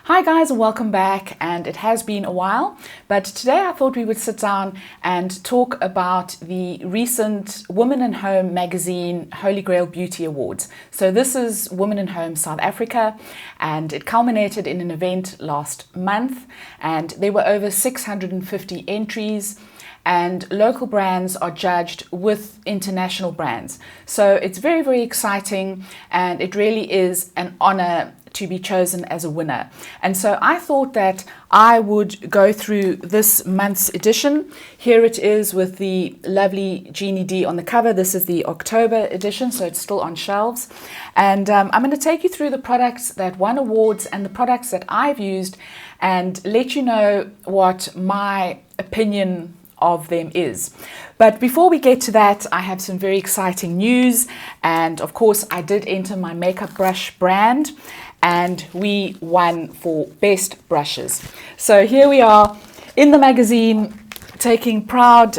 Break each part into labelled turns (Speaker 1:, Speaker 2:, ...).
Speaker 1: Hi guys, and welcome back, and it has been a while, but today I thought we would sit down and talk about the recent Women in Home magazine Holy Grail Beauty Awards. So this is Women in Home South Africa, and it culminated in an event last month, and there were over 650 entries. And local brands are judged with international brands. So it's very, very exciting, and it really is an honor to be chosen as a winner. And so I thought that I would go through this month's edition. Here it is with the lovely Jeannie D on the cover. This is the October edition, so it's still on shelves. And I'm going to take you through the products that won awards and the products that I've used and let you know what my opinion of them is. But before we get to that, I have some very exciting news. And of course, I did enter my makeup brush brand, and we won for best brushes. So here we are in the magazine, taking proud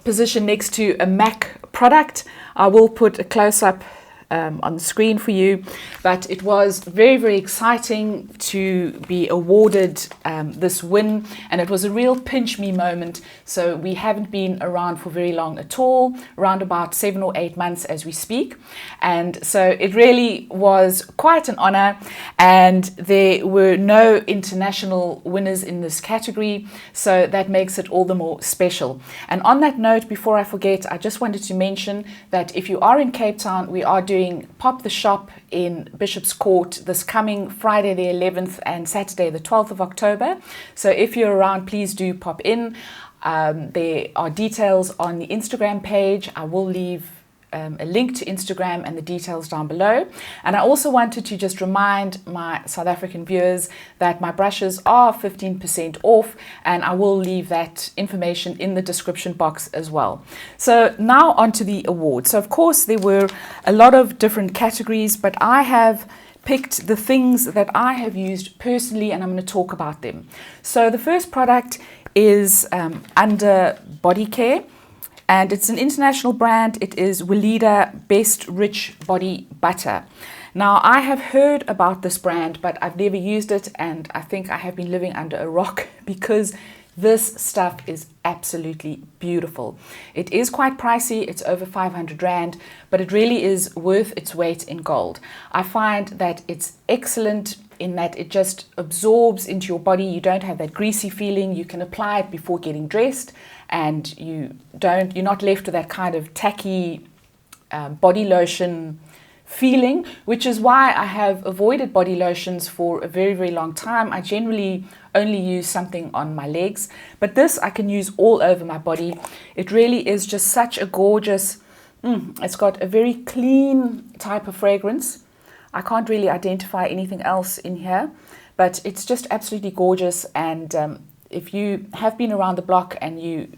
Speaker 1: position next to a MAC product. I will put a close-up on the screen for you, but it was very, very exciting to be awarded this win, and it was a real pinch me moment. So we haven't been around for very long at all, around about 7 or 8 months as we speak, and so it really was quite an honor, and there were no international winners in this category, so that makes it all the more special. And on that note, before I forget, I just wanted to mention that if you are in Cape Town, we are doing Pop the Shop in Bishop's Court this coming Friday the 11th and Saturday the 12th of October. So if you're around, please do pop in. There are details on the Instagram page. I will leave a link to Instagram and the details down below. And I also wanted to just remind my South African viewers that my brushes are 15% off, and I will leave that information in the description box as well. So now on to the awards. So of course there were a lot of different categories, but I have picked the things that I have used personally, and I'm going to talk about them. So the first product is under body care, and it's an international brand. It is Weleda Best Rich Body Butter. Now, I have heard about this brand, but I've never used it, and I think I have been living under a rock because this stuff is absolutely beautiful. It is quite pricey. It's over 500 Rand, but it really is worth its weight in gold. I find that it's excellent in that it just absorbs into your body. You don't have that greasy feeling. You can apply it before getting dressed, and you're not left with that kind of tacky body lotion feeling, which is why I have avoided body lotions for a very, very long time. I generally only use something on my legs, but this I can use all over my body. It really is just such a gorgeous, it's got a very clean type of fragrance. I can't really identify anything else in here, but it's just absolutely gorgeous. And if you have been around the block and you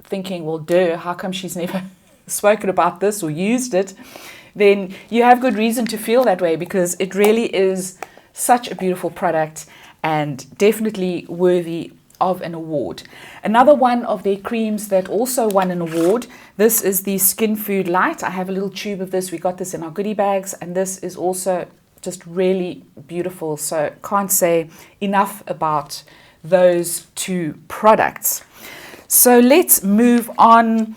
Speaker 1: thinking, well, duh, how come she's never spoken about this or used it, then you have good reason to feel that way, because it really is such a beautiful product and definitely worthy of an award. Another one of their creams that also won an award, this is the Skin Food Light. I have a little tube of this. We got this in our goodie bags, and this is also just really beautiful. So can't say enough about those two products. So let's move on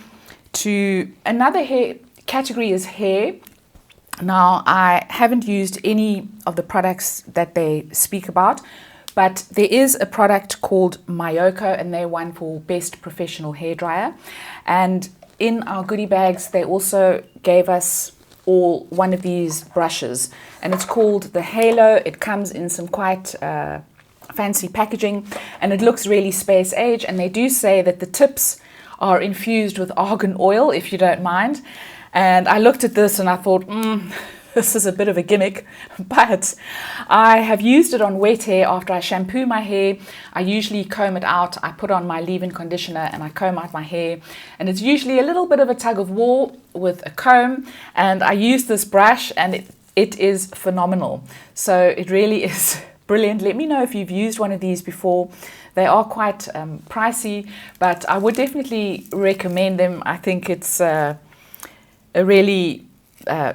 Speaker 1: to another hair category, is hair. Now, I haven't used any of the products that they speak about, but there is a product called Mayoko, and they won for Best Professional Hairdryer. And in our goodie bags, they also gave us all one of these brushes, and it's called the Halo. It comes in some quite fancy packaging, and it looks really space age, and they do say that the tips are infused with argan oil, if you don't mind. And I looked at this and I thought, this is a bit of a gimmick, but I have used it on wet hair. After I shampoo my hair, I usually comb it out. I put on my leave-in conditioner and I comb out my hair, and it's usually a little bit of a tug of war with a comb, and I use this brush, and it is phenomenal. So it really is brilliant. Let me know if you've used one of these before. They are quite pricey, but I would definitely recommend them. I think it's a really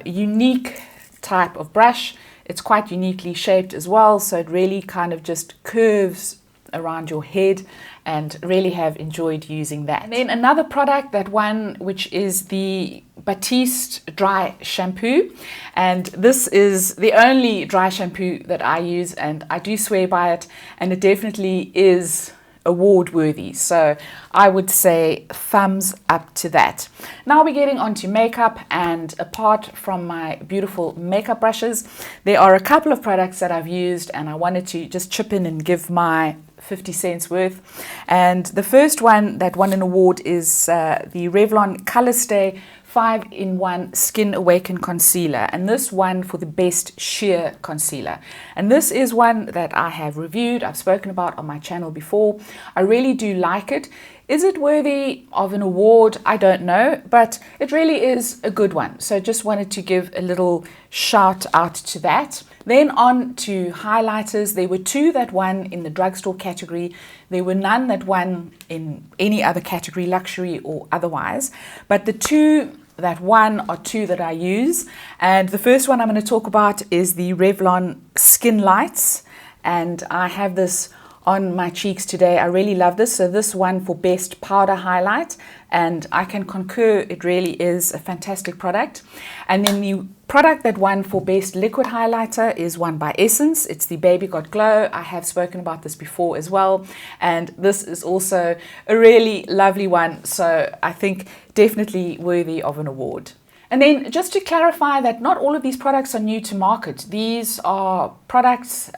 Speaker 1: unique type of brush. It's quite uniquely shaped as well, so it really kind of just curves around your head, and really have enjoyed using that. And then another product, that one which is the Batiste dry shampoo, and this is the only dry shampoo that I use, and I do swear by it, and it definitely is award worthy, so I would say thumbs up to that. Now we're getting onto makeup, and apart from my beautiful makeup brushes, there are a couple of products that I've used, and I wanted to just chip in and give my 50 cents worth. And the first one that won an award is the Revlon Color Stay 5-in-1 Skin Awaken Concealer, and this one for the best sheer concealer. And this is one that I have reviewed, I've spoken about on my channel before. I really do like it. Is it worthy of an award? I don't know, but it really is a good one. So just wanted to give a little shout out to that. Then on to highlighters. There were 2 that won in the drugstore category. There were none that won in any other category, luxury or otherwise. But the 2 that won are 2 that I use. And the first one I'm going to talk about is the Revlon Skin Lights. And I have this on my cheeks today. I really love this. So this one for best powder highlight, and I can concur, it really is a fantastic product. And then the product that won for best liquid highlighter is one by Essence. It's the Baby Got Glow. I have spoken about this before as well, and this is also a really lovely one, so I think definitely worthy of an award. And then just to clarify that not all of these products are new to market. These are products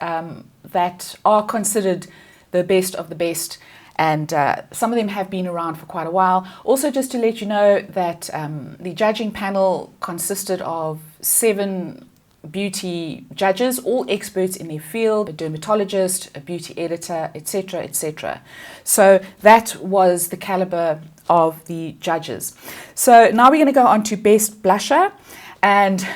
Speaker 1: that are considered the best of the best, and some of them have been around for quite a while. Also, just to let you know that the judging panel consisted of 7 beauty judges, all experts in their field, a dermatologist, a beauty editor, etc., etc. So that was the caliber of the judges. So now we're going to go on to best blusher, and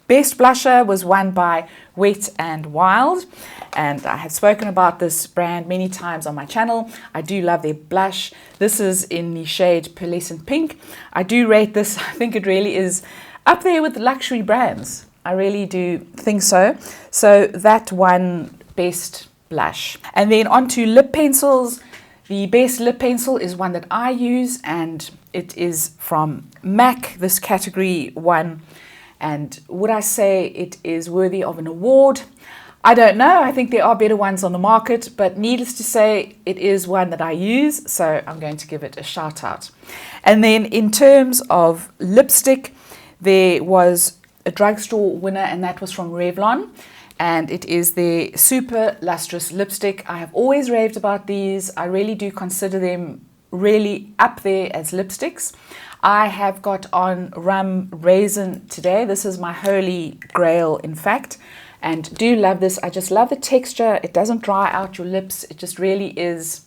Speaker 1: best blusher was won by Wet n Wild, and I have spoken about this brand many times on my channel. I do love their blush. This is in the shade Pearlescent Pink. I do rate this. I think it really is up there with luxury brands. I really do think so. So that won best blush. And then on to lip pencils. The best lip pencil is one that I use, and it is from MAC. This category won. And would I say it is worthy of an award? I don't know. I think there are better ones on the market, but needless to say, it is one that I use, so I'm going to give it a shout out. And then in terms of lipstick, there was a drugstore winner, and that was from Revlon, and it is the Super Lustrous Lipstick. I have always raved about these. I really do consider them really up there as lipsticks. I have got on Rum Raisin today. This is my holy grail, in fact, and do love this. I just love the texture. It doesn't dry out your lips. It just really is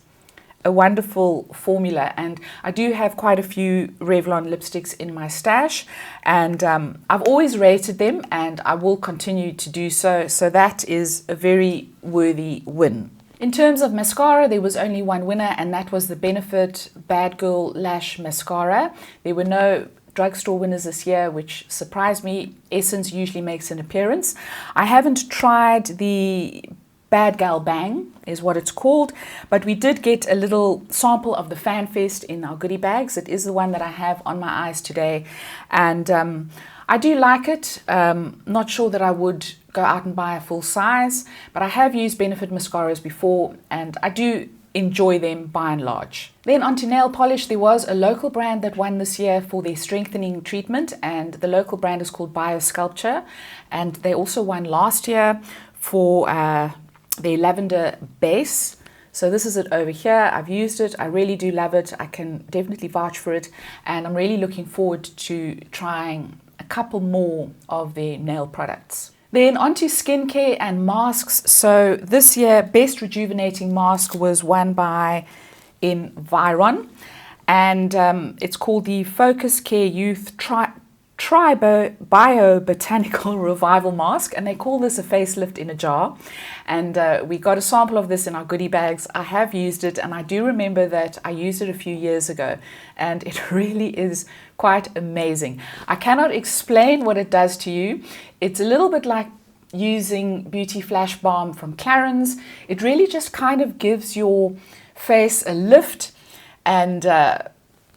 Speaker 1: a wonderful formula, and I do have quite a few Revlon lipsticks in my stash, and I've always rated them, and I will continue to do so. So that is a very worthy win. In terms of mascara, there was only one winner, and that was the Benefit Bad Girl Lash Mascara. There were no drugstore winners this year, which surprised me. Essence usually makes an appearance. I haven't tried the Bad Gal Bang, is what it's called, but we did get a little sample of the Fanfest in our goodie bags. It is the one that I have on my eyes today, and I do like it. Not sure that I would go out and buy a full size, but I have used Benefit mascaras before, and I do enjoy them by and large. Then onto nail polish. There was a local brand that won this year for their strengthening treatment, and the local brand is called Biosculpture, and they also won last year for their lavender base. So this is it over here. I've used it. I really do love it. I can definitely vouch for it, and I'm really looking forward to trying a couple more of their nail products. Then onto skincare and masks. So this year, Best Rejuvenating Mask was won by Environ, and it's called the Focus Care Youth Biobotanical Revival Mask, and they call this a facelift in a jar. And we got a sample of this in our goodie bags. I have used it, and I do remember that I used it a few years ago, and it really is quite amazing. I cannot explain what it does to you. It's a little bit like using Beauty Flash Balm from Clarins. It really just kind of gives your face a lift, and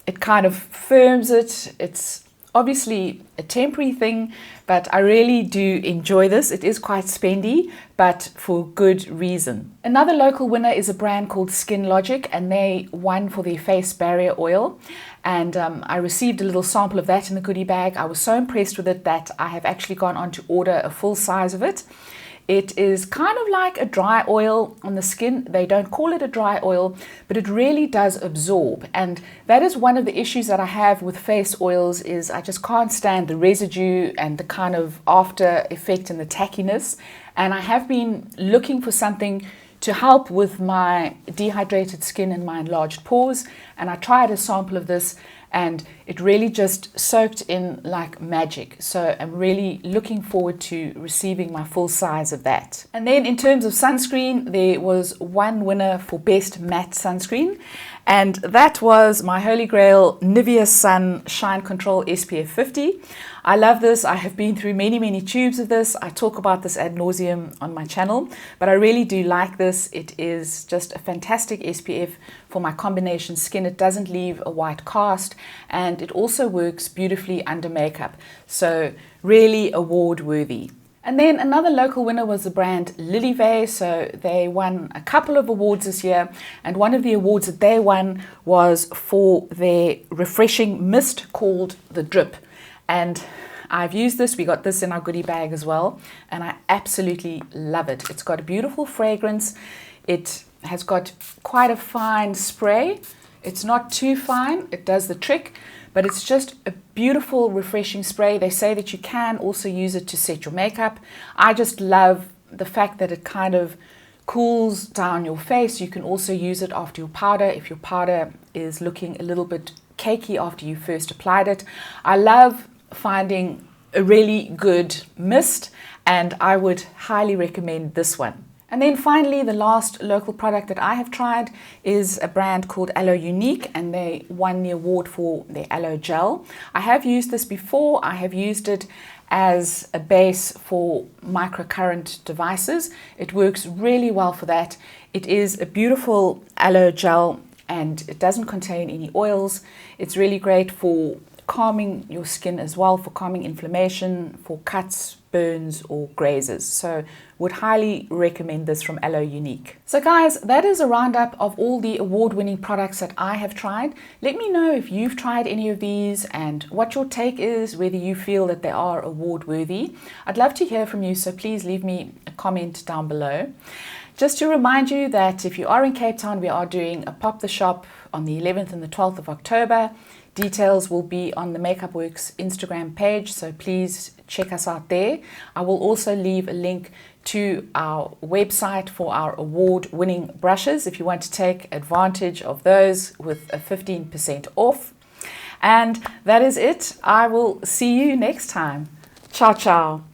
Speaker 1: it kind of firms it. It's obviously a temporary thing, but I really do enjoy this. It is quite spendy, but for good reason. Another local winner is a brand called Skin Logic, and they won for their face barrier oil. And I received a little sample of that in the goodie bag. I was so impressed with it that I have actually gone on to order a full size of it. It is kind of like a dry oil on the skin. They don't call it a dry oil, but it really does absorb. And that is one of the issues that I have with face oils, is I just can't stand the residue and the kind of after effect and the tackiness. And I have been looking for something to help with my dehydrated skin and my enlarged pores. And I tried a sample of this, and it really just soaked in like magic. So I'm really looking forward to receiving my full size of that. And then in terms of sunscreen, there was one winner for best matte sunscreen, and that was my Holy Grail Nivea Sun Shine Control SPF 50. I love this. I have been through many tubes of this. I talk about this ad nauseum on my channel, but I really do like this. It is just a fantastic SPF for my combination skin. It doesn't leave a white cast, and it also works beautifully under makeup. So really award worthy. And then another local winner was the brand Lilive. So they won a couple of awards this year, and one of the awards that they won was for their refreshing mist called the Drip. And I've used this. We got this in our goodie bag as well, and I absolutely love it. It's got a beautiful fragrance. It has got quite a fine spray. It's not too fine. It does the trick, but it's just a beautiful, refreshing spray. They say that you can also use it to set your makeup. I just love the fact that it kind of cools down your face. You can also use it after your powder if your powder is looking a little bit cakey after you first applied it. I love finding a really good mist, and I would highly recommend this one. And then finally, the last local product that I have tried is a brand called Aloe Unique, and they won the award for their aloe gel. I have used this before. I have used it as a base for microcurrent devices. It works really well for that. It is a beautiful aloe gel, and it doesn't contain any oils. It's really great for calming your skin as well, for calming inflammation, for cuts, burns, or grazes. So would highly recommend this from Aloe Unique. So guys, that is a roundup of all the award-winning products that I have tried. Let me know if you've tried any of these and what your take is, whether you feel that they are award-worthy. I'd love to hear from you, so please leave me a comment down below. Just to remind you that if you are in Cape Town, we are doing a Pop the Shop on the 11th and the 12th of October. Details will be on the Makeup Worx Instagram page, so please check us out there. I will also leave a link to our website for our award-winning brushes if you want to take advantage of those with a 15% off. And that is it. I will see you next time. Ciao, ciao.